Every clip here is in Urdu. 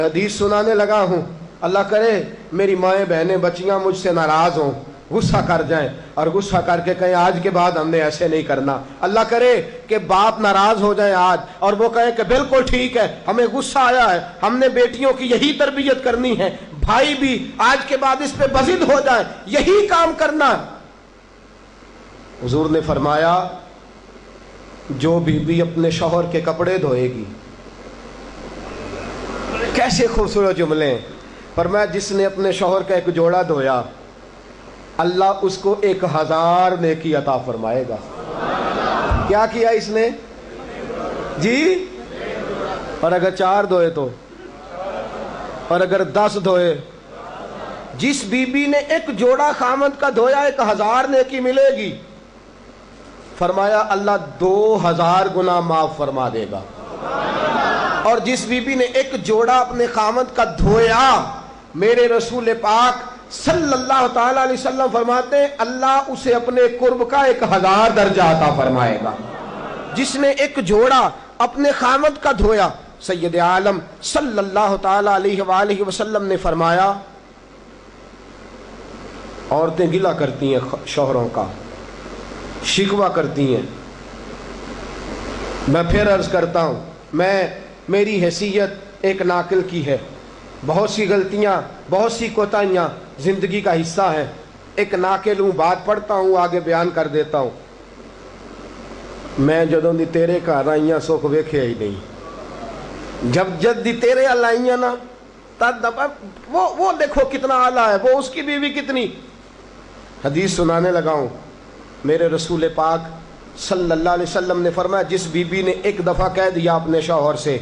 حدیث سنانے لگا ہوں، اللہ کرے میری مائیں بہنیں بچیاں مجھ سے ناراض ہوں، غصہ کر جائیں اور غصہ کر کے کہیں آج کے بعد ہم نے ایسے نہیں کرنا۔ اللہ کرے کہ باپ ناراض ہو جائیں آج اور وہ کہیں کہ بالکل ٹھیک ہے، ہمیں غصہ آیا ہے، ہم نے بیٹیوں کی یہی تربیت کرنی ہے، بھائی بھی آج کے بعد اس پہ بضد ہو جائیں، یہی کام کرنا۔ حضور نے فرمایا جو بیوی اپنے شوہر کے کپڑے دھوئے گی، کیسے خوبصورت جملے ہیں، فرمایا جس نے اپنے شوہر کا ایک جوڑا دھویا اللہ اس کو 1000 نیکی عطا فرمائے گا۔ کیا کیا اس نے جی؟ اور اگر 4 دھوئے تو، اور اگر 10 دھوئے، جس بی بی نے ایک جوڑا خامد کا دھویا 1000 نیکی ملے گی۔ فرمایا اللہ 2000 گنا معاف فرما دے گا۔ اور جس بی بی نے ایک جوڑا اپنے خامد کا دھویا، میرے رسول پاک صلی اللہ تعالیٰ علیہ وسلم فرماتے ہیں اللہ اسے اپنے قرب کا 1000 درجہ عطا فرمائے گا۔ جس نے ایک جوڑا اپنے خامد کا دھویا، سید عالم صلی اللہ تعالیٰ علیہ وآلہ وسلم نے فرمایا عورتیں گلہ کرتی ہیں شوہروں کا، شکوہ کرتی ہیں۔ میں پھر عرض کرتا ہوں، میری حیثیت ایک ناقل کی ہے، بہت سی غلطیاں، بہت سی کوتاہیاں زندگی کا حصہ ہے، ایک ناقل ہوں، بات پڑھتا ہوں آگے بیان کر دیتا ہوں۔ میں جدوں دی تیرے گھر آئیاں سکھ ویکھیا ہی نہیں، جب جد دی تیرے ال آئیاں نا تد وہ دیکھو کتنا اعلیٰ ہے، وہ اس کی بیوی کتنی۔ حدیث سنانے لگا ہوں، میرے رسول پاک صلی اللہ علیہ وسلم نے فرمایا جس بی بی نے ایک دفعہ کہہ دیا اپنے شوہر سے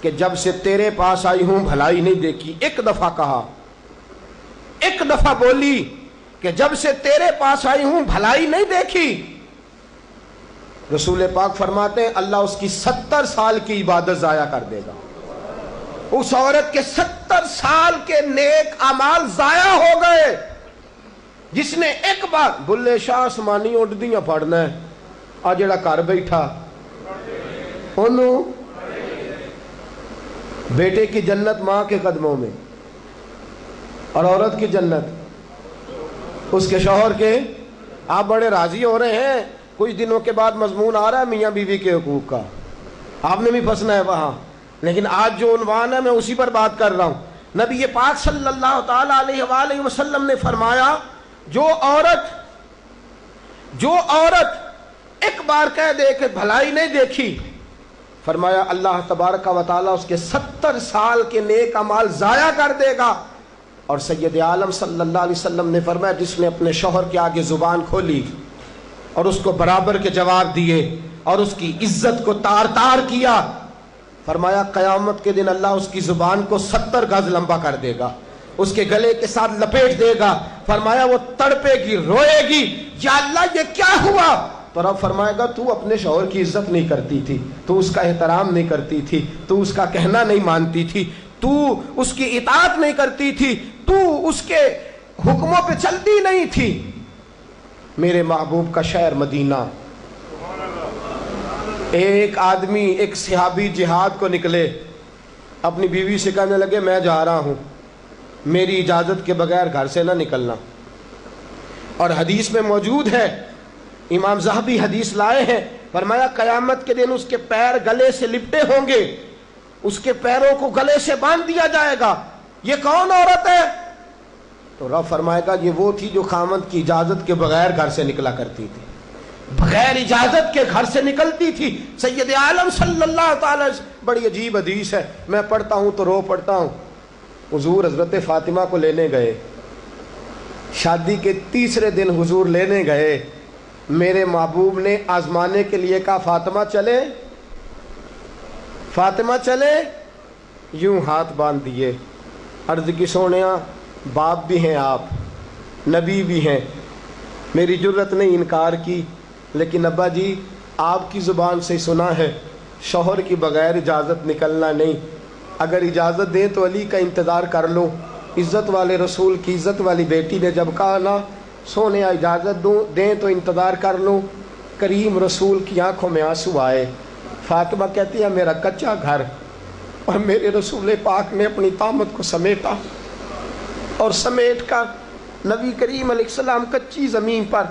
کہ جب سے تیرے پاس آئی ہوں بھلائی نہیں دیکھی، ایک دفعہ کہا، ایک دفعہ بولی کہ جب سے تیرے پاس آئی ہوں بھلائی نہیں دیکھی، رسول پاک فرماتے ہیں اللہ اس کی 70 سال کی عبادت ضائع کر دے گا۔ اس عورت کے 70 سال کے نیک اعمال ضائع ہو گئے، جس نے ایک بار بلے شاہ آسمانی اڈ دیاں پڑھنا ہے، آ جڑا گھر بیٹھا انہوں بیٹے کی جنت ماں کے قدموں میں، اور عورت کی جنت اس کے شوہر کے۔ آپ بڑے راضی ہو رہے ہیں، کچھ دنوں کے بعد مضمون آ رہا ہے میاں بیوی کے حقوق کا، آپ نے بھی پھنسنا ہے وہاں، لیکن آج جو عنوان ہے میں اسی پر بات کر رہا ہوں۔ نبی پاک صلی اللہ تعالیٰ علیہ وآلہ وسلم نے فرمایا جو عورت ایک بار کہہ دے کہ بھلائی نہیں دیکھی، فرمایا اللہ تبارک و تعالیٰ اس کے 70 سال کے نیک اعمال ضائع کر دے گا۔ اور سید عالم صلی اللہ علیہ وسلم نے فرمایا جس نے اپنے شوہر کے آگے زبان کھولی اور اس کو برابر کے جواب دیے اور اس کی عزت کو تار تار کیا، فرمایا قیامت کے دن اللہ اس کی زبان کو 70 گز لمبا کر دے گا، اس کے گلے کے ساتھ لپیٹ دے گا۔ فرمایا وہ تڑپے گی، روئے گی، یا اللہ یہ کیا ہوا؟ تو رب فرمائے گا تو اپنے شوہر کی عزت نہیں کرتی تھی، تو اس کا احترام نہیں کرتی تھی، تو اس کا کہنا نہیں مانتی تھی، تو اس کی اطاعت نہیں کرتی تھی، تو اس کے حکموں پہ چلتی نہیں تھی۔ میرے محبوب کا شہر مدینہ، ایک آدمی، ایک صحابی جہاد کو نکلے، اپنی بیوی سے کہنے لگے میں جا رہا ہوں، میری اجازت کے بغیر گھر سے نہ نکلنا۔ اور حدیث میں موجود ہے، امام ذہبی حدیث لائے ہیں، فرمایا قیامت کے دن اس کے پیر گلے سے لپٹے ہوں گے، اس کے پیروں کو گلے سے باندھ دیا جائے گا، یہ کون عورت ہے؟ تو رب فرمائے گا یہ وہ تھی جو خامد کی اجازت کے بغیر گھر سے نکلا کرتی تھی، بغیر اجازت کے گھر سے نکلتی تھی۔ سید عالم صلی اللہ تعالی، بڑی عجیب حدیث ہے، میں پڑھتا ہوں تو رو پڑھتا ہوں۔ حضور حضرت فاطمہ کو لینے گئے، شادی کے 3 دن حضور لینے گئے، میرے محبوب نے آزمانے کے لیے کہا فاطمہ چلے، فاطمہ چلے، یوں ہاتھ باندھ دیے، عرض کی سونیا باپ بھی ہیں آپ، نبی بھی ہیں، میری جرت نہیں انکار کی، لیکن ابا جی آپ کی زبان سے سنا ہے شوہر کی بغیر اجازت نکلنا نہیں، اگر اجازت دیں تو علی کا انتظار کر لوں۔ عزت والے رسول کی عزت والی بیٹی نے جب کہا نا سونے اجازت دیں تو انتظار کر لوں، کریم رسول کی آنکھوں میں آنسو آئے۔ فاطمہ کہتی ہے میرا کچا گھر اور میرے رسول پاک نے اپنی طامت کو سمیٹا اور سمیٹ کر نبی کریم علیہ السلام کچی زمین پر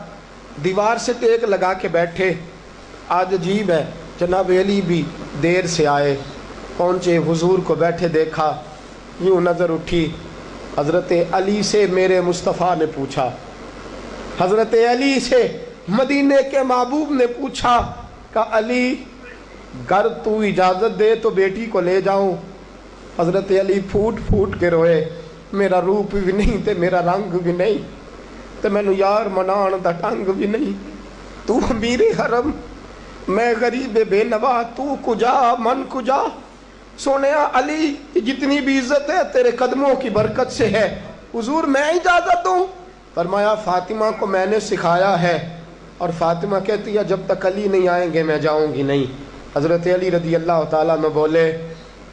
دیوار سے ٹیک لگا کے بیٹھے. آج عجیب ہے، جناب علی بھی دیر سے آئے، پہنچے، حضور کو بیٹھے دیکھا، یوں نظر اٹھی. حضرت علی سے میرے مصطفیٰ نے پوچھا، حضرت علی سے مدینے کے محبوب نے پوچھا کہ علی گر تو اجازت دے تو بیٹی کو لے جاؤں. حضرت علی پھوٹ پھوٹ کے روئے، میرا روپ بھی نہیں تے میرا رنگ بھی نہیں تے مینو یار منان دا ٹنگ بھی نہیں. تو امیر حرم، میں غریب بے نوا، تو کجا من کجا. سونیا علی جتنی بھی عزت ہے تیرے قدموں کی برکت سے ہے. حضور میں اجازت دوں؟ فرمایا فاطمہ کو میں نے سکھایا ہے. اور فاطمہ کہتی ہے جب تک علی نہیں آئیں گے میں جاؤں گی نہیں. حضرت علی رضی اللہ تعالیٰ عنہ بولے،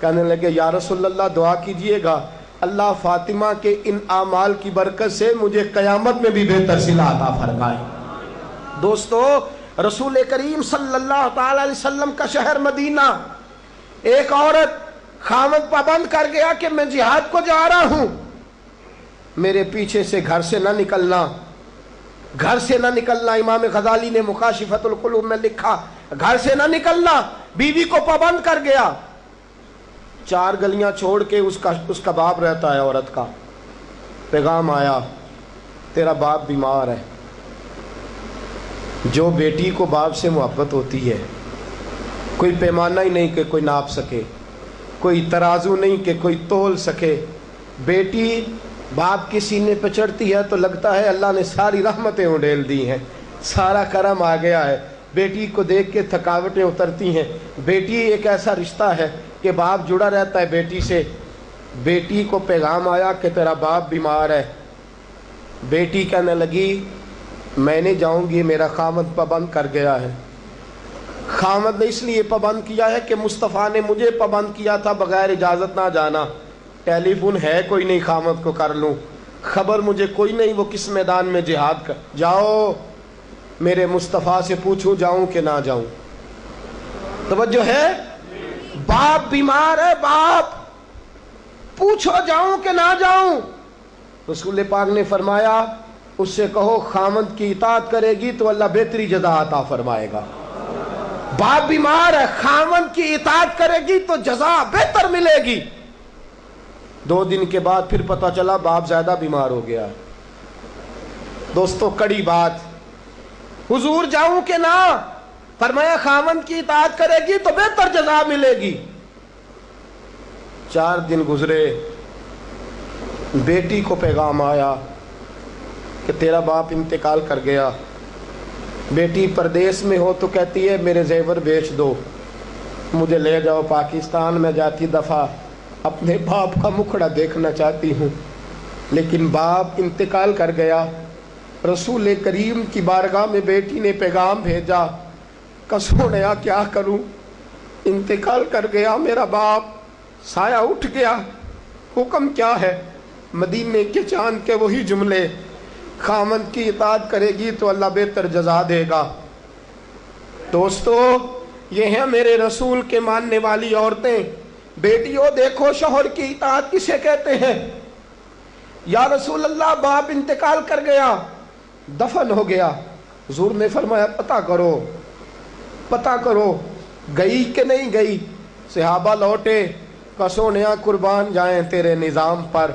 کہنے لگے یا رسول اللہ دعا کیجئے گا اللہ فاطمہ کے ان اعمال کی برکت سے مجھے قیامت میں بھی بہتر صلہ عطا فرمائے. دوستو، رسول کریم صلی اللہ تعالیٰ علیہ وسلم کا شہر مدینہ، ایک عورت خامد پابند کر گیا کہ میں جہاد کو جا رہا ہوں، میرے پیچھے سے گھر سے نہ نکلنا، گھر سے نہ نکلنا. امام غزالی نے مکاشفۃ القلوب میں لکھا گھر سے نہ نکلنا. بیوی کو پابند کر گیا. 4 گلیاں چھوڑ کے اس کا باپ رہتا ہے عورت کا. پیغام آیا تیرا باپ بیمار ہے. جو بیٹی کو باپ سے محبت ہوتی ہے کوئی پیمانہ ہی نہیں کہ کوئی ناپ سکے، کوئی ترازو نہیں کہ کوئی تول سکے. بیٹی باپ کے سینے پہ چڑھتی ہے تو لگتا ہے اللہ نے ساری رحمتیں اڈیل دی ہیں، سارا کرم آ گیا ہے. بیٹی کو دیکھ کے تھکاوٹیں اترتی ہیں. بیٹی ایک ایسا رشتہ ہے کہ باپ جڑا رہتا ہے بیٹی سے. بیٹی کو پیغام آیا کہ تیرا باپ بیمار ہے. بیٹی کہنے لگی میں نہیں جاؤں گی، میرا خامد پابند کر گیا ہے. خامد نے اس لیے پابند کیا ہے کہ مصطفیٰ نے مجھے پابند کیا تھا بغیر اجازت نہ جانا. ٹیلی فون ہے کوئی نہیں خامد کو کر لوں، خبر مجھے کوئی نہیں وہ کس میدان میں جہاد کر. جاؤ میرے مصطفیٰ سے پوچھوں جاؤں کہ نہ جاؤں. توجہ ہے، باپ بیمار ہے، باپ پوچھو جاؤں کہ نہ جاؤں. رسول پاک نے فرمایا اس سے کہو خامد کی اطاعت کرے گی تو اللہ بہتری جزا عطا فرمائے گا. باپ بیمار ہے، خامد کی اطاعت کرے گی تو جزا بہتر ملے گی. 2 دن کے بعد پھر پتہ چلا باپ زیادہ بیمار ہو گیا. دوستو کڑی بات، حضور جاؤں کہ نہ؟ فرمایا خامد کی اطاعت کرے گی تو بہتر جزا ملے گی. 4 دن گزرے، بیٹی کو پیغام آیا کہ تیرا باپ انتقال کر گیا. بیٹی پردیس میں ہو تو کہتی ہے میرے زیور بیچ دو، مجھے لے جاؤ پاکستان. میں جاتی دفعہ اپنے باپ کا مکھڑا دیکھنا چاہتی ہوں، لیکن باپ انتقال کر گیا. رسول کریم کی بارگاہ میں بیٹی نے پیغام بھیجا کہ سونیا کیا کروں، انتقال کر گیا میرا باپ، سایہ اٹھ گیا، حکم کیا ہے؟ مدینے کے چاند کے وہی جملے، خامد کی اطاعت کرے گی تو اللہ بہتر جزا دے گا. دوستو یہ ہیں میرے رسول کے ماننے والی عورتیں. بیٹیوں دیکھو شوہر کی اطاعت کسے کہتے ہیں. یا رسول اللہ باپ انتقال کر گیا، دفن ہو گیا. حضور نے فرمایا پتہ کرو گئی کہ نہیں گئی. صحابہ لوٹے کہ سونیا قربان جائیں تیرے نظام پر،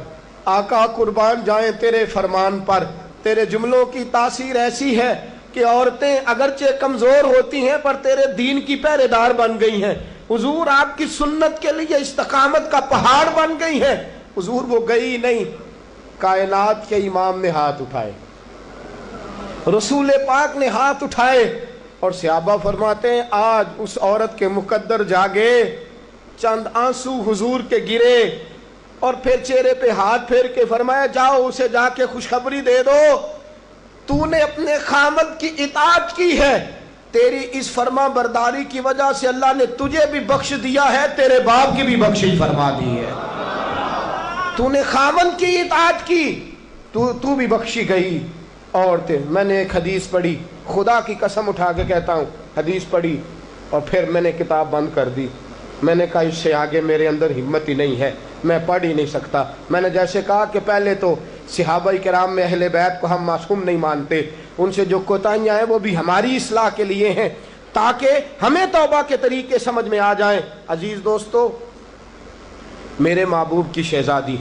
آقا قربان جائیں تیرے فرمان پر. تیرے جملوں کی تاثیر ایسی ہے کہ عورتیں اگرچہ کمزور ہوتی ہیں پر تیرے دین کی پہرے دار بن گئی ہیں. حضور آپ کی سنت کے لیے استقامت کا پہاڑ بن گئی ہیں. حضور وہ گئی نہیں، کائنات کے امام نے ہاتھ اٹھائے، رسول پاک نے ہاتھ اٹھائے. اور صحابہ فرماتے ہیں آج اس عورت کے مقدر جاگے، چند آنسو حضور کے گرے اور پھر چہرے پہ ہاتھ پھیر کے فرمایا جاؤ اسے جا کے خوشخبری دے دو، تو نے اپنے خامد کی اطاعت کی ہے، تیری اس فرما برداری کی وجہ سے اللہ نے تجھے بھی بخش دیا ہے، تیرے باپ کی بھی بخشش فرما دی ہے. تو نے خامد کی اطاعت کی تو بھی بخشی گئی. عورتیں، میں نے ایک حدیث پڑھی، خدا کی قسم اٹھا کے کہتا ہوں، حدیث پڑھی اور پھر میں نے کتاب بند کر دی. میں نے کہا اس سے آگے میرے اندر ہمت ہی نہیں ہے، میں پڑھ ہی نہیں سکتا۔ میں نے جیسے کہا کہ پہلے تو صحابہ کرام میں اہل بیت کو ہم معصوم نہیں مانتے، ان سے جو کوتاہیاں ہیں وہ بھی ہماری اصلاح کے لیے ہیں تاکہ ہمیں توبہ کے طریقے سمجھ میں آ جائیں۔ عزیز دوستو، میرے محبوب کی شہزادی،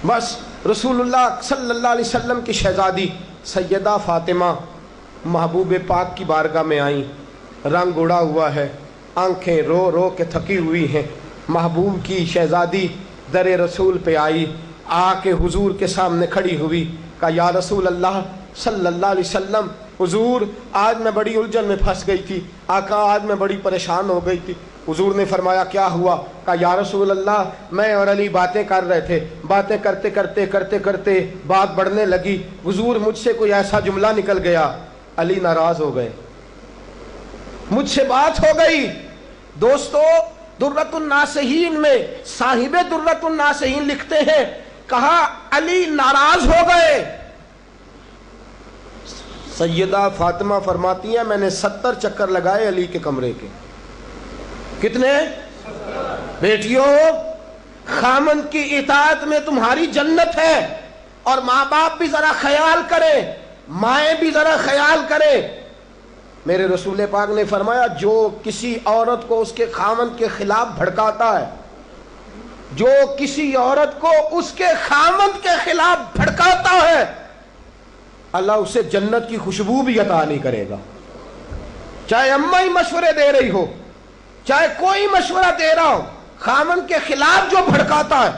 بس رسول اللہ صلی اللہ علیہ وسلم کی شہزادی سیدہ فاطمہ محبوب پاک کی بارگاہ میں آئیں، رنگ اڑا ہوا ہے، آنکھیں رو رو کے تھکی ہوئی ہیں۔ محبوب کی شہزادی در رسول پہ آئی، آ کے حضور کے سامنے کھڑی ہوئی، کہا یا رسول اللہ صلی اللہ علیہ وسلم، حضور آج میں بڑی الجھن میں پھنس گئی تھی، آقا آج میں بڑی پریشان ہو گئی تھی۔ حضور نے فرمایا کیا ہوا؟ کہا یا رسول اللہ میں اور علی باتیں کر رہے تھے، باتیں کرتے کرتے کرتے کرتے بات بڑھنے لگی، حضور مجھ سے کوئی ایسا جملہ نکل گیا، علی ناراض ہو گئے، مجھ سے بات ہو گئی۔ دوستو درۃ الناصحین میں صاحب درۃ الناصحین لکھتے ہیں، کہا علی ناراض ہو گئے۔ سیدہ فاطمہ فرماتی ہیں میں نے 70 چکر لگائے علی کے کمرے کے۔ کتنے؟ بیٹیوں، خامند کی اطاعت میں تمہاری جنت ہے، اور ماں باپ بھی ذرا خیال کریں، مائیں بھی ذرا خیال کریں۔ میرے رسول پاک نے فرمایا جو کسی عورت کو اس کے خامند کے خلاف بھڑکاتا ہے، جو کسی عورت کو اس کے خامند کے خلاف بھڑکاتا ہے، اللہ اسے جنت کی خوشبو بھی عطا نہیں کرے گا۔ چاہے اماں ہی مشورے دے رہی ہو، چاہے کوئی مشورہ دے رہا ہو، خامند کے خلاف جو بھڑکاتا ہے۔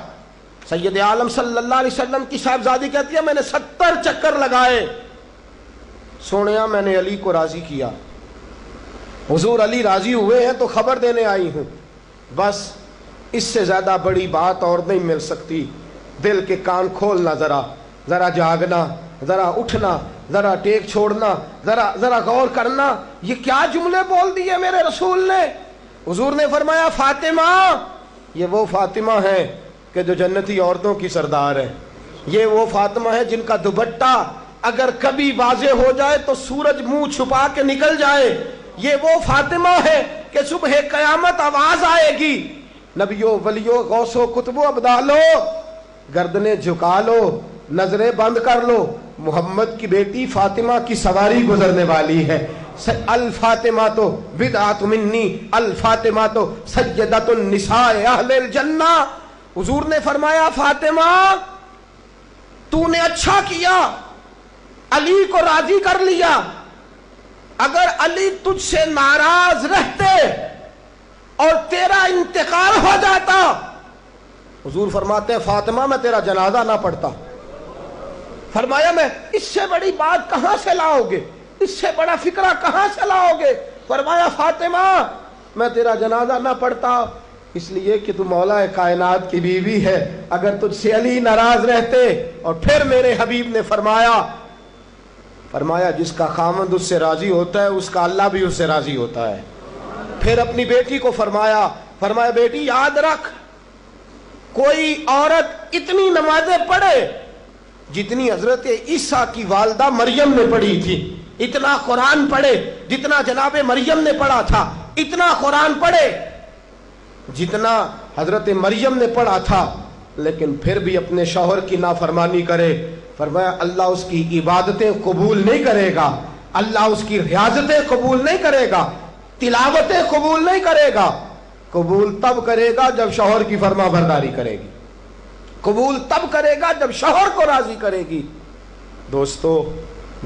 سید عالم صلی اللہ علیہ وسلم کی صاحبزادی کہتی ہے میں نے 70 چکر لگائے، سونیا میں نے علی کو راضی کیا، حضور علی راضی ہوئے ہیں تو خبر دینے آئی ہوں۔ بس اس سے زیادہ بڑی بات اور نہیں مل سکتی۔ دل کے کان کھولنا، ذرا جاگنا، ذرا اٹھنا، ذرا ٹیک چھوڑنا، ذرا غور کرنا۔ یہ کیا جملے بول دیے میرے رسول نے؟ حضور نے فرمایا فاطمہ، یہ وہ فاطمہ ہے کہ جو جنتی عورتوں کی سردار ہے، یہ وہ فاطمہ ہے جن کا دوپٹہ اگر کبھی واضح ہو جائے تو سورج منہ چھپا کے نکل جائے، یہ وہ فاطمہ ہے کہ صبح قیامت آواز آئے گی، نبیوں ولیوں غوثوں کتبوں ابدالو گردنیں جھکا لو، نظریں بند کر لو، محمد کی بیٹی فاطمہ کی سواری گزرنے والی ہے۔ الفاطمہ تو بدعت منی، الفاطمہ تو سیدۃ النساء اہل الجنہ۔ حضور نے فرمایا فاطمہ تو نے اچھا کیا، علی کو راضی کر لیا، اگر علی تجھ سے ناراض رہتے اور تیرا انتقال ہو جاتا، حضور فرماتے ہیں فاطمہ میں تیرا جنازہ نہ پڑھتا۔ فرمایا میں اس سے بڑی بات کہاں سے لاؤ گے، اس سے بڑا فکرہ کہاں سے لاؤ گے؟ فرمایا فاطمہ میں تیرا جنازہ نہ پڑھتا اس لیے کہ تو مولا کائنات کی بیوی ہے، اگر تجھ سے علی ناراض رہتے۔ اور پھر میرے حبیب نے فرمایا جس کا خامند اس سے راضی ہوتا ہے اس کا اللہ بھی اس سے راضی ہوتا ہے۔ پھر اپنی بیٹی کو فرمایا بیٹی یاد رکھ، کوئی عورت اتنی نمازیں پڑھے جتنی حضرت عیسیٰ کی والدہ مریم نے پڑھی تھی، اتنا قرآن پڑھے جتنا جناب مریم نے پڑھا تھا، اتنا قرآن پڑھے جتنا حضرت مریم نے پڑھا تھا، لیکن پھر بھی اپنے شوہر کی نافرمانی کرے، فرمایا اللہ اس کی عبادتیں قبول نہیں کرے گا، اللہ اس کی ریاضتیں قبول نہیں کرے گا، تلاوتیں قبول نہیں کرے گا۔ قبول تب کرے گا جب شوہر کی فرما برداری کرے گی، قبول تب کرے گا جب شوہر کو راضی کرے گی۔ دوستو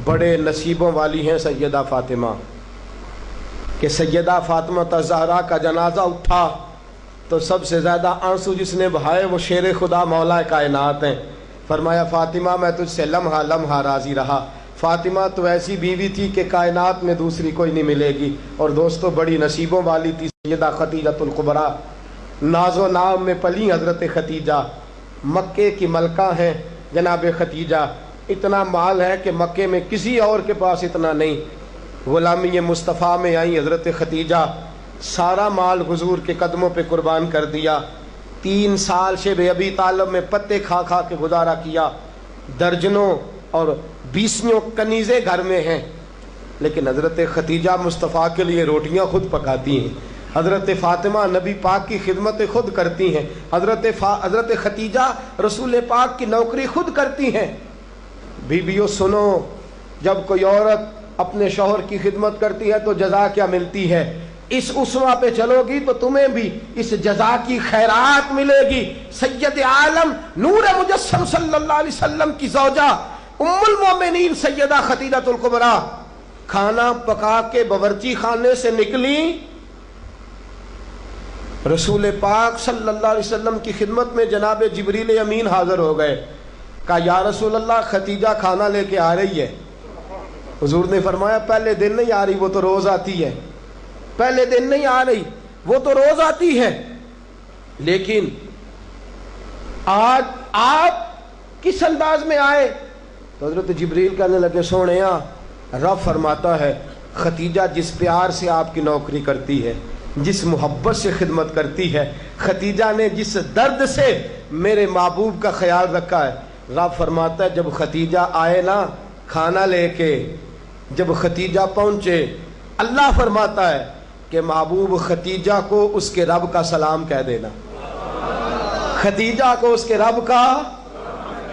بڑے نصیبوں والی ہیں سیدہ فاطمہ کہ سیدہ فاطمہ الزہرا کا جنازہ اٹھا تو سب سے زیادہ آنسو جس نے بہائے وہ شیر خدا مولا کائنات ہیں۔ فرمایا فاطمہ میں تجھ سے لمحہ لمحہ راضی رہا، فاطمہ تو ایسی بیوی تھی کہ کائنات میں دوسری کوئی نہیں ملے گی۔ اور دوستو بڑی نصیبوں والی تھی سیدہ خدیجۃ الکبریٰ، ناز و نام میں پلی حضرت خدیجہ، مکے کی ملکہ ہیں جناب خدیجہ، اتنا مال ہے کہ مکے میں کسی اور کے پاس اتنا نہیں۔ غلامی مصطفیٰ میں آئی حضرت خدیجہ، سارا مال حضور کے قدموں پہ قربان کر دیا، 3 سال شب ابی طالب میں پتے کھا کھا کے گزارا کیا، درجنوں اور 20 کنیزیں گھر میں ہیں، لیکن حضرت خدیجہ مصطفیٰ کے لیے روٹیاں خود پکاتی ہیں، حضرت فاطمہ نبی پاک کی خدمت خود کرتی ہیں، حضرت خدیجہ رسول پاک کی نوکری خود کرتی ہیں۔ بیویوں سنو، جب کوئی عورت اپنے شوہر کی خدمت کرتی ہے تو جزا کیا ملتی ہے؟ اس اسوہ پہ چلو گی تو تمہیں بھی اس جزا کی خیرات ملے گی۔ سید عالم نور مجسم صلی اللہ علیہ وسلم کی زوجہ ام المومنین سیدہ خدیجہ الکبریٰ کھانا پکا کے باورچی خانے سے نکلی، رسول پاک صلی اللہ علیہ وسلم کی خدمت میں جناب جبریل امین حاضر ہو گئے۔ کہا یا رسول اللہ خدیجہ کھانا لے کے آ رہی ہے۔ حضور نے فرمایا پہلے دن نہیں آ رہی، وہ تو روز آتی ہے۔ پہلے دن نہیں آ رہی، وہ تو روز آتی ہے، لیکن آج آپ کس انداز میں آئے؟ تو حضرت جبریل کہنے لگے سونیا، رب فرماتا ہے خدیجہ جس پیار سے آپ کی نوکری کرتی ہے، جس محبت سے خدمت کرتی ہے، خدیجہ نے جس درد سے میرے محبوب کا خیال رکھا ہے، رب فرماتا ہے جب خدیجہ آئے نا کھانا لے کے، جب خدیجہ پہنچے، اللہ فرماتا ہے کہ محبوب خدیجہ کو اس کے رب کا سلام کہہ دینا، خدیجہ کو اس کے رب کا۔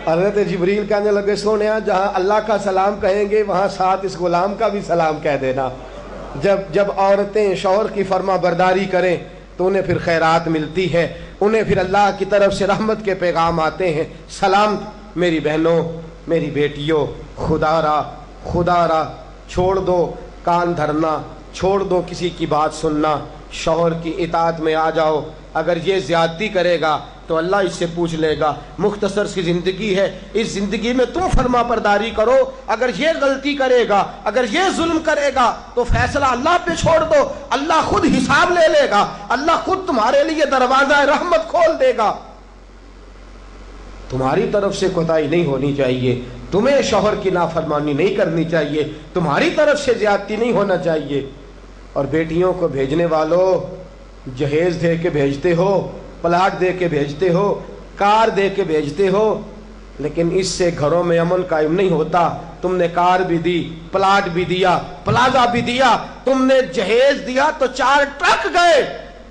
حضرت جبریل کہنے لگے سونیا جہاں اللہ کا سلام کہیں گے وہاں ساتھ اس غلام کا بھی سلام کہہ دینا۔ جب عورتیں شوہر کی فرما برداری کریں تو انہیں پھر خیرات ملتی ہے، انہیں پھر اللہ کی طرف سے رحمت کے پیغام آتے ہیں۔ سلام میری بہنوں، میری بیٹیوں، خدا را چھوڑ دو کان دھرنا، چھوڑ دو کسی کی بات سننا، شوہر کی اطاعت میں آ جاؤ۔ اگر یہ زیادتی کرے گا تو اللہ اس سے پوچھ لے گا۔ مختصر سی زندگی ہے، اس زندگی میں تم فرما برداری کرو۔ اگر یہ غلطی کرے گا، اگر یہ ظلم کرے گا تو فیصلہ اللہ پہ چھوڑ دو، اللہ خود حساب لے لے گا، اللہ خود تمہارے لیے دروازہ رحمت کھول دے گا۔ تمہاری طرف سے کوتاہی نہیں ہونی چاہیے، تمہیں شوہر کی نافرمانی نہیں کرنی چاہیے، تمہاری طرف سے زیادتی نہیں ہونا چاہیے۔ اور بیٹیوں کو بھیجنے والوں، جہیز دے کے بھیجتے ہو، پلاٹ دے کے بھیجتے ہو، کار دے کے بھیجتے ہو، لیکن اس سے گھروں میں امن قائم نہیں ہوتا۔ تم نے کار بھی دی، پلاٹ بھی دیا، پلازا بھی دیا، تم نے جہیز دیا تو 4 ٹرک گئے،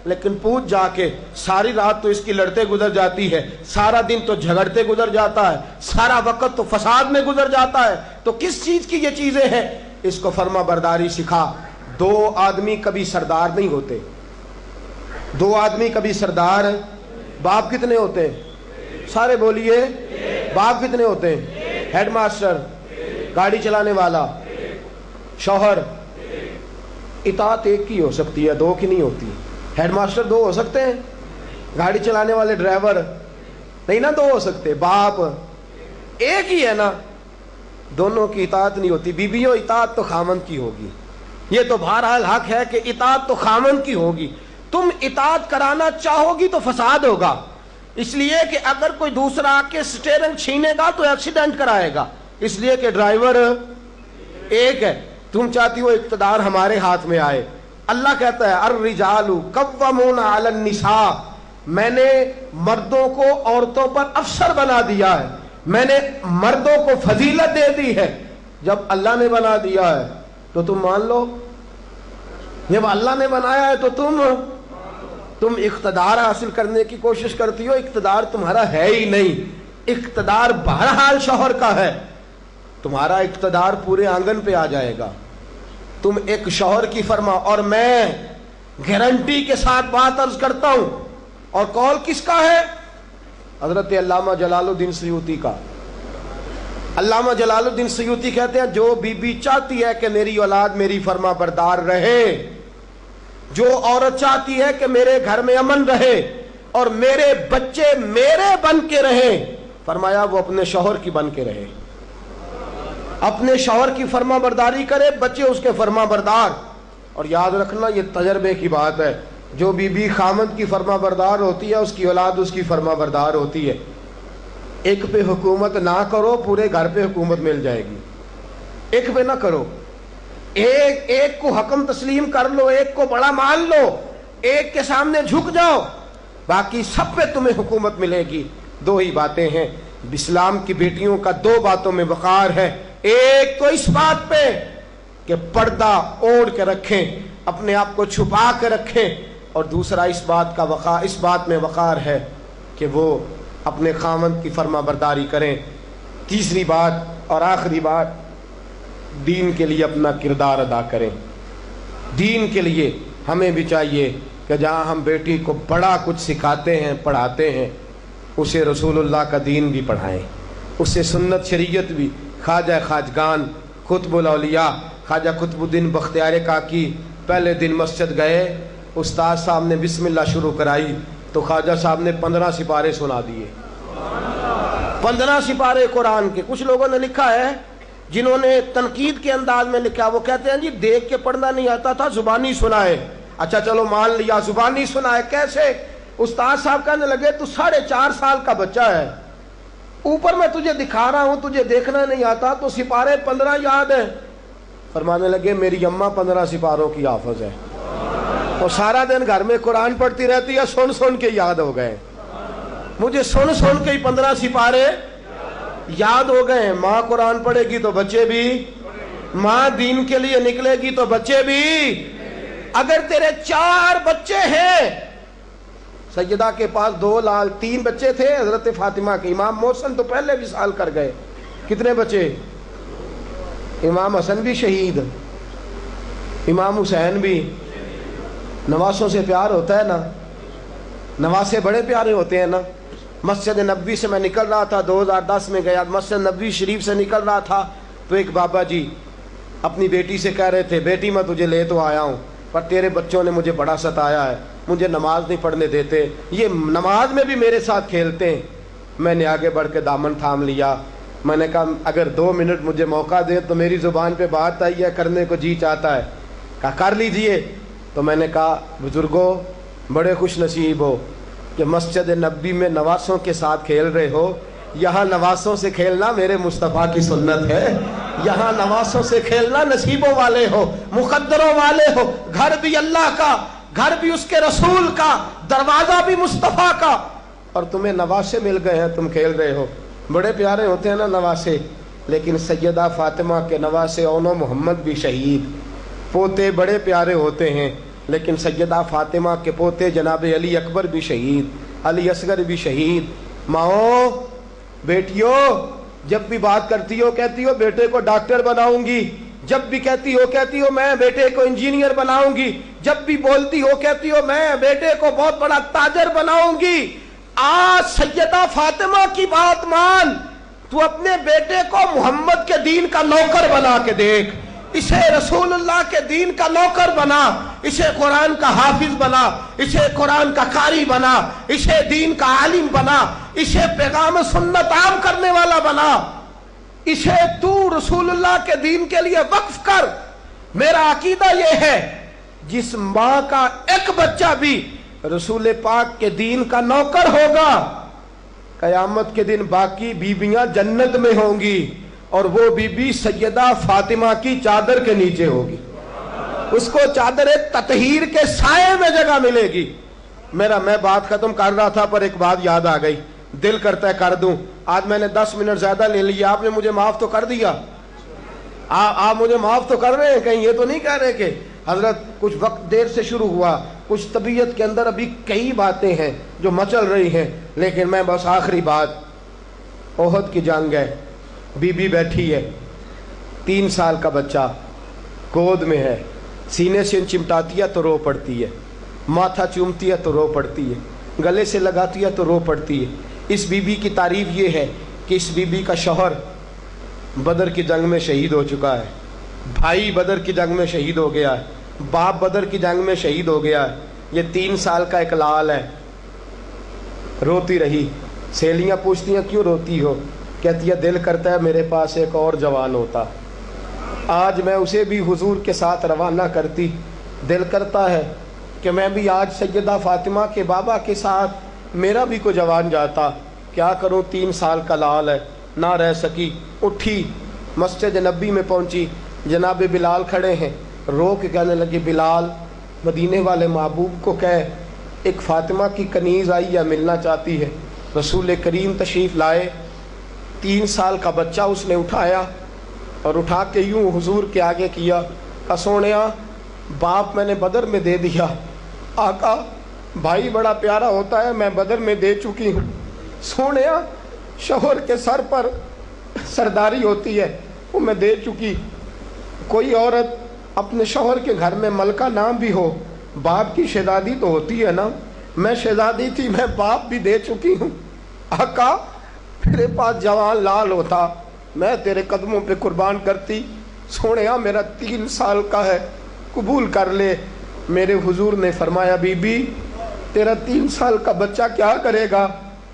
لیکن پوچھ جا کے ساری رات تو اس کی لڑتے گزر جاتی ہے، سارا دن تو جھگڑتے گزر جاتا ہے، سارا وقت تو فساد میں گزر جاتا ہے، تو کس چیز کی یہ چیزیں ہیں؟ اس کو فرما برداری سکھا۔ 2 آدمی کبھی سردار نہیں ہوتے، 2 آدمی کبھی سردار۔ باپ کتنے ہوتے ہیں؟ سارے بولیے، باپ کتنے ہوتے ہیں؟ ہیڈ ماسٹر، گاڑی چلانے والا، شوہر۔ اطاعت ایک کی ہو سکتی ہے، 2 کی نہیں ہوتی۔ ہیڈ ماسٹر 2 ہو سکتے ہیں، گاڑی چلانے والے ڈرائیور نہیں نا 2 ہو سکتے، باپ ایک ہی ہے نا، دونوں کی اطاعت نہیں ہوتی۔ بیویوں اطاعت تو خامند کی ہوگی، یہ تو بہرحال حق ہے کہ اطاعت تو خامند کی ہوگی۔ تم اطاعت کرانا چاہو گی تو فساد ہوگا، اس لیے کہ اگر کوئی دوسرا آ کے سٹیئرنگ چھینے گا تو ایکسیڈنٹ کرائے گا، اس لیے کہ ڈرائیور ایک ہے۔ تم چاہتی ہو اقتدار ہمارے ہاتھ میں آئے، اللہ کہتا ہے الرجال قوامون علی النساء، میں نے مردوں کو عورتوں پر افسر بنا دیا ہے، میں نے مردوں کو فضیلت دے دی ہے۔ جب اللہ نے بنا دیا ہے تو تم مان لو، جب اللہ نے بنایا ہے تو تم اقتدار حاصل کرنے کی کوشش کرتی ہو، اقتدار تمہارا ہے ہی نہیں، اقتدار بہرحال شوہر کا ہے، تمہارا اقتدار پورے آنگن پہ آ جائے گا۔ تم ایک شوہر کی فرما، اور میں گارنٹی کے ساتھ بات عرض کرتا ہوں، اور قول کس کا ہے؟ حضرت علامہ جلال الدین سیوطی کا۔ علامہ جلال الدین سیوطی کہتے ہیں جو بی چاہتی ہے کہ میری اولاد میری فرما بردار رہے، جو عورت چاہتی ہے کہ میرے گھر میں امن رہے اور میرے بچے میرے بن کے رہیں، فرمایا وہ اپنے شوہر کی بن کے رہے، اپنے شوہر کی فرما برداری کرے، بچے اس کے فرما بردار۔ اور یاد رکھنا یہ تجربے کی بات ہے، جو بی خامند کی فرما بردار ہوتی ہے اس کی اولاد اس کی فرما بردار ہوتی ہے۔ ایک پہ حکومت نہ کرو، پورے گھر پہ حکومت مل جائے گی، ایک پہ نہ کرو، ایک کو حکم تسلیم کر لو، ایک کو بڑا مان لو، ایک کے سامنے جھک جاؤ، باقی سب پہ تمہیں حکومت ملے گی۔ 2 ہی باتیں ہیں، اسلام کی بیٹیوں کا 2 باتوں میں وقار ہے، ایک تو اس بات پہ کہ پردہ اوڑھ کے رکھیں، اپنے آپ کو چھپا کے رکھیں، اور دوسرا اس بات میں وقار ہے کہ وہ اپنے خاوند کی فرما برداری کریں. تیسری بات اور آخری بات، دین کے لیے اپنا کردار ادا کریں. دین کے لیے ہمیں بھی چاہیے کہ جہاں ہم بیٹی کو بڑا کچھ سکھاتے ہیں پڑھاتے ہیں، اسے رسول اللہ کا دین بھی پڑھائیں، اسے سنت شریعت بھی. خواجہ خواجگان قطب الاولیاء خواجہ قطب الدین بختیار کاکی پہلے دن مسجد گئے، استاد صاحب نے بسم اللہ شروع کرائی تو خواجہ صاحب نے 15 سپارے سنا دیے. 15 سپارے قرآن کے. کچھ لوگوں نے لکھا ہے جنہوں نے تنقید کے انداز میں لکھا، وہ کہتے ہیں جی دیکھ کے پڑھنا نہیں آتا تھا، زبانی سنائے. اچھا چلو مان لیا زبانی سنائے. کیسے؟ استاد صاحب کہنے لگے تو 4.5 سال کا بچہ ہے، اوپر میں تجھے دکھا رہا ہوں، تجھے دیکھنا نہیں آتا تو سپارے 15 یاد ہیں. فرمانے لگے میری اماں 15 سپاروں کی حافظ ہے، وہ سارا دن گھر میں قرآن پڑھتی رہتی ہے، سن سن کے یاد ہو گئے. مجھے سن سن کے ہی 15 سپارے یاد ہو گئے. ماں قرآن پڑھے گی تو بچے بھی، ماں دین کے لیے نکلے گی تو بچے بھی. اگر تیرے 4 بچے ہیں، سیدہ کے پاس 3 بچے تھے حضرت فاطمہ کے. امام محسن تو پہلے وصال کر گئے. کتنے بچے؟ امام حسن بھی شہید، امام حسین بھی. نواسوں سے پیار ہوتا ہے نا، نواسے بڑے پیارے ہوتے ہیں نا. مسجد نبوی سے میں نکل رہا تھا، 2010 میں گیا، مسجد نبوی شریف سے نکل رہا تھا تو ایک بابا جی اپنی بیٹی سے کہہ رہے تھے بیٹی میں تجھے لے تو آیا ہوں پر تیرے بچوں نے مجھے بڑا ستایا ہے، مجھے نماز نہیں پڑھنے دیتے، یہ نماز میں بھی میرے ساتھ کھیلتے ہیں. میں نے آگے بڑھ کے دامن تھام لیا. میں نے کہا اگر 2 منٹ مجھے موقع دے تو میری زبان پہ بات آئی ہے، کرنے کو جی چاہتا ہے. کہا کر لیجئے. تو میں نے کہا بزرگوں بڑے خوش نصیب ہو کہ مسجد نبوی میں نواسوں کے ساتھ کھیل رہے ہو. یہاں نواسوں سے کھیلنا میرے مصطفیٰ کی سنت ہے. یہاں نواسوں سے کھیلنا نصیبوں والے ہو، مقدروں والے ہو. گھر بھی اللہ کا، گھر بھی اس کے رسول کا، دروازہ بھی مصطفیٰ کا، اور تمہیں نواسے مل گئے ہیں، تم کھیل رہے ہو. بڑے پیارے ہوتے ہیں نا نواسے. لیکن سیدہ فاطمہ کے نواسے اونو محمد بھی شہید. پوتے بڑے پیارے ہوتے ہیں لیکن سیدہ فاطمہ کے پوتے جناب علی اکبر بھی شہید، علی اصغر بھی شہید. ماؤں بیٹیوں جب بھی بات کرتی ہو کہتی ہو بیٹے کو ڈاکٹر بناؤں گی، جب بھی کہتی ہو میں بیٹے کو انجینئر بناؤں گی، جب بھی بولتی ہو کہتی ہو میں بیٹے کو بہت بڑا تاجر بناؤں گی. آج سیدہ فاطمہ کی بات مان، تو اپنے بیٹے کو محمد کے دین کا نوکر بنا کے دیکھ، اسے رسول اللہ کے دین کا نوکر بنا، اسے قرآن کا حافظ بنا، اسے قرآن کا قاری بنا، اسے دین کا عالم بنا، اسے پیغام سنت عام کرنے والا بنا، اسے تو رسول اللہ کے دین کے لیے وقف کر. میرا عقیدہ یہ ہے جس ماں کا ایک بچہ بھی رسول پاک کے دین کا نوکر ہوگا، قیامت کے دن باقی بیویاں جنت میں ہوں گی اور وہ بی بی سیدہ فاطمہ کی چادر کے نیچے ہوگی. اس کو چادر تطہیر کے سائے میں جگہ ملے گی. میں بات ختم کر رہا تھا پر ایک بات یاد آ گئی، دل کرتا ہے کر دوں. آج میں نے 10 منٹ زیادہ لے لیا، آپ نے مجھے معاف تو کر دیا، آپ مجھے معاف تو کر رہے ہیں، کہیں یہ تو نہیں کہہ رہے کہ حضرت کچھ وقت دیر سے شروع ہوا، کچھ طبیعت کے اندر ابھی کئی باتیں ہیں جو مچل رہی ہیں. لیکن میں بس آخری بات، احد کی جنگ ہے، بی بی بیٹھی ہے، 3 سال کا بچہ گود میں ہے، سینے سے چمٹاتی ہے تو رو پڑتی ہے، ماتھا چومتی ہے تو رو پڑتی ہے، گلے سے لگاتی ہے تو رو پڑتی ہے. اس بی بی کی تعریف یہ ہے کہ اس بی بی کا شوہر بدر کی جنگ میں شہید ہو چکا ہے، بھائی بدر کی جنگ میں شہید ہو گیا ہے، باپ بدر کی جنگ میں شہید ہو گیا ہے. یہ 3 سال کا ایک لال ہے. روتی رہی. سہیلیاں پوچھتی ہیں کیوں روتی ہو؟ کہتی ہے دل کرتا ہے میرے پاس ایک اور جوان ہوتا، آج میں اسے بھی حضور کے ساتھ روانہ کرتی. دل کرتا ہے کہ میں بھی آج سیدہ فاطمہ کے بابا کے ساتھ میرا بھی کوئی جوان جاتا. کیا کروں، 3 سال کا لال ہے. نہ رہ سکی، اٹھی مسجد نبی میں پہنچی. جناب بلال کھڑے ہیں، رو کے کہنے لگی بلال مدینے والے محبوب کو کہے ایک فاطمہ کی کنیز آئی ہے، ملنا چاہتی ہے. رسول کریم تشریف لائے. 3 سال کا بچہ اس نے اٹھایا اور اٹھا کے یوں حضور کے آگے کیا. سونیا باپ میں نے بدر میں دے دیا، آقا بھائی بڑا پیارا ہوتا ہے، میں بدر میں دے چکی ہوں۔ سونیا شوہر کے سر پر سرداری ہوتی ہے، وہ میں دے چکی۔ کوئی عورت اپنے شوہر کے گھر میں ملکہ نام بھی ہو، باپ کی شہزادی تو ہوتی ہے نا، میں شہزادی تھی، میں باپ بھی دے چکی ہوں۔ آقا میرے پاس جوان لال ہوتا، میں تیرے قدموں پہ قربان کرتی۔ سونیا میرا 3 سال کا ہے، قبول کر لے۔ میرے حضور نے فرمایا بی بی تیرا 3 سال کا بچہ کیا کرے گا؟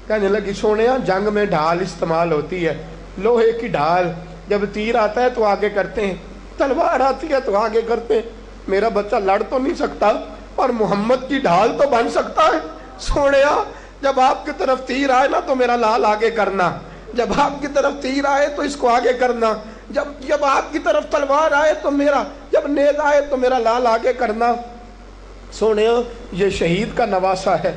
کہنے لگی سونیا جنگ میں ڈھال استعمال ہوتی ہے، لوہے کی ڈھال، جب تیر آتا ہے تو آگے کرتے ہیں، تلوار آتی ہے تو آگے کرتے ہیں، میرا بچہ لڑ تو نہیں سکتا اور محمد کی ڈھال تو بن سکتا ہے۔ سونیا جب آپ کی طرف تیر آئے نا تو میرا لال آگے کرنا، جب آپ کی طرف تیر آئے تو اس کو آگے کرنا، جب آپ کی طرف تلوار آئے تو میرا، جب نیز آئے تو میرا لال آگے کرنا۔ سونیا یہ شہید کا نواسا ہے،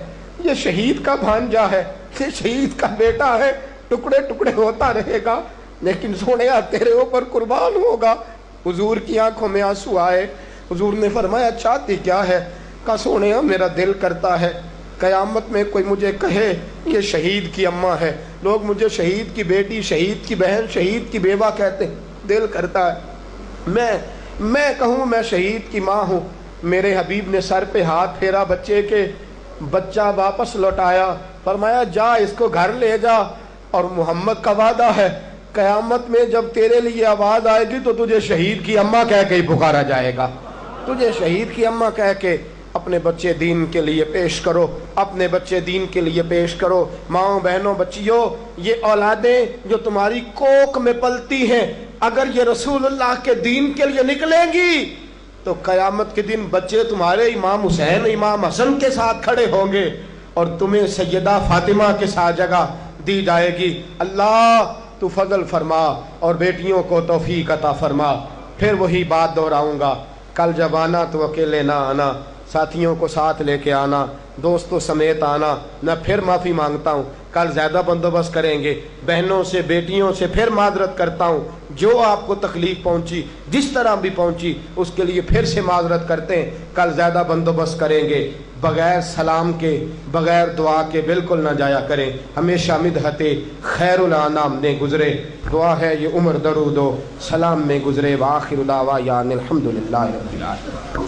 یہ شہید کا بھانجا ہے، یہ شہید کا بیٹا ہے، ٹکڑے ٹکڑے ہوتا رہے گا، لیکن سونیا تیرے اوپر قربان ہوگا۔ حضور کی آنکھوں میں آنسو آئے۔ حضور نے فرمایا چاہتی کیا ہے؟ کہا سونیا میرا دل کرتا ہے قیامت میں کوئی مجھے کہے یہ شہید کی اماں ہے، لوگ مجھے شہید کی بیٹی، شہید کی بہن، شہید کی بیوہ کہتے ہیں، دل کرتا ہے میں کہوں میں شہید کی ماں ہوں۔ میرے حبیب نے سر پہ ہاتھ پھیرا بچے کے، بچہ واپس لوٹایا، فرمایا جا اس کو گھر لے جا، اور محمد کا وعدہ ہے قیامت میں جب تیرے لیے آواز آئے گی تو تجھے شہید کی اماں کہہ کے ہی پکارا جائے گا، تجھے شہید کی اماں کہہ کے۔ اپنے بچے دین کے لیے پیش کرو، اپنے بچے دین کے لیے پیش کرو۔ ماؤں بہنوں بچیوں، یہ اولادیں جو تمہاری کوکھ میں پلتی ہیں، اگر یہ رسول اللہ کے دین کے لیے نکلیں گی تو قیامت کے دن بچے تمہارے امام حسین امام حسن کے ساتھ کھڑے ہوں گے اور تمہیں سیدہ فاطمہ کے ساتھ جگہ دی جائے گی۔ اللہ تو فضل فرما اور بیٹیوں کو توفیق عطا فرما۔ پھر وہی بات دہراؤں گا، کل جب آنا تو اکیلے نہ آنا، ساتھیوں کو ساتھ لے کے آنا، دوستوں سمیت آنا۔ میں پھر معافی مانگتا ہوں، کل زیادہ بندوبست کریں گے، بہنوں سے بیٹیوں سے پھر معذرت کرتا ہوں، جو آپ کو تکلیف پہنچی جس طرح بھی پہنچی اس کے لیے پھر سے معذرت کرتے ہیں، کل زیادہ بندوبست کریں گے۔ بغیر سلام کے بغیر دعا کے بالکل نہ جایا کریں، ہمیشہ مدحت خیر الانام نے گزرے۔ دعا ہے یہ عمر درود و سلام میں گزرے۔ وآخر دعوانا الحمدللہ رب العالمین۔